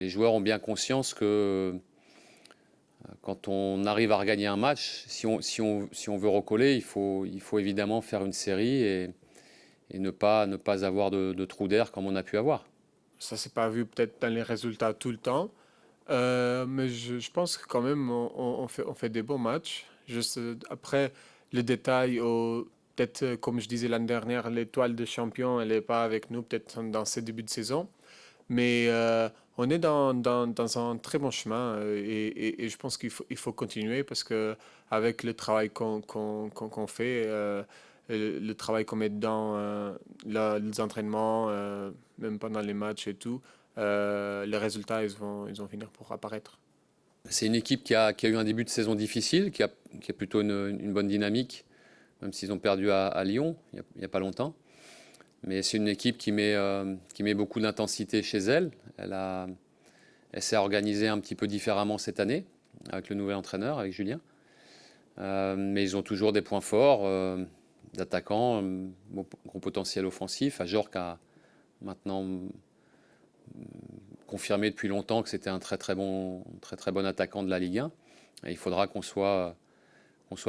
Les joueurs ont bien conscience que quand on arrive à regagner un match, si on veut recoller, il faut évidemment faire une série et ne pas avoir de trou d'air comme on a pu avoir. Ça s'est pas vu peut-être dans les résultats tout le temps, mais je pense que quand même on fait des bons matchs. Juste après, les détails, peut-être comme je disais l'année dernière, l'étoile de champion, elle n'est pas avec nous peut-être dans ces débuts de saison. Mais on est dans un très bon chemin et je pense qu'il faut continuer parce que avec le travail qu'on fait, le travail qu'on met dedans, les entraînements, même pendant les matchs et tout, les résultats, ils vont finir pour apparaître. C'est une équipe qui a eu un début de saison difficile, qui a plutôt une bonne dynamique, même s'ils ont perdu à Lyon il y a pas longtemps. Mais c'est une équipe qui met beaucoup d'intensité chez elle. Elle s'est organisée un petit peu différemment cette année, avec le nouvel entraîneur, avec Julien. Mais ils ont toujours des points forts d'attaquants, gros potentiel offensif. Ajorc a maintenant confirmé depuis longtemps que c'était un très très bon attaquant de la Ligue 1. Et il faudra qu'on soit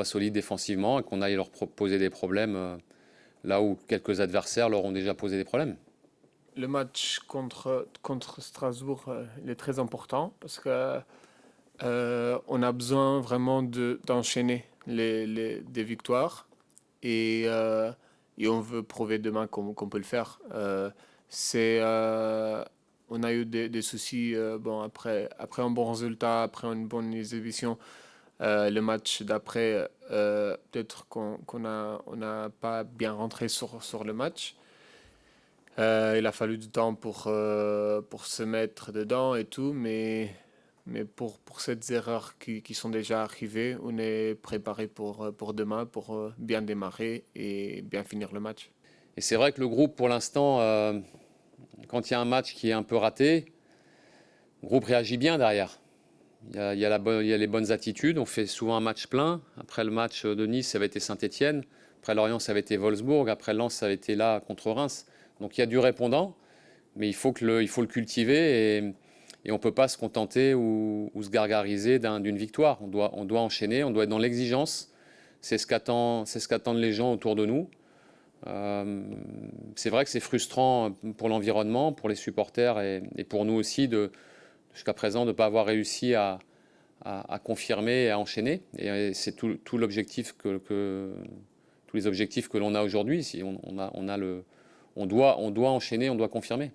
solide défensivement et qu'on aille leur poser des problèmes là où quelques adversaires leur ont déjà posé des problèmes. Le match contre Strasbourg, il est très important parce que on a besoin vraiment d'enchaîner des victoires et on veut prouver demain qu'on peut le faire. C'est, on a eu des soucis bon, après un bon résultat, après une bonne exhibition. Le match d'après, peut-être on n'a pas bien rentré sur le match. Il a fallu du temps pour se mettre dedans et tout, mais pour ces erreurs qui sont déjà arrivées, on est préparé pour demain, pour bien démarrer et bien finir le match. Et c'est vrai que le groupe, pour l'instant, quand il y a un match qui est un peu raté, le groupe réagit bien derrière. Il y a les bonnes attitudes. On fait souvent un match plein. Après le match de Nice, ça avait été Saint-Étienne. Après Lorient, ça avait été Wolfsburg. Après Lens, ça avait été là contre Reims. Donc il y a du répondant, mais il faut le cultiver et on ne peut pas se contenter ou se gargariser d'une victoire. On doit enchaîner, on doit être dans l'exigence. C'est ce qu'attendent les gens autour de nous. C'est vrai que c'est frustrant pour l'environnement, pour les supporters et pour nous aussi jusqu'à présent de ne pas avoir réussi à confirmer et à enchaîner. Et c'est tout l'objectif tous les objectifs que l'on a aujourd'hui. Si on doit enchaîner, on doit confirmer.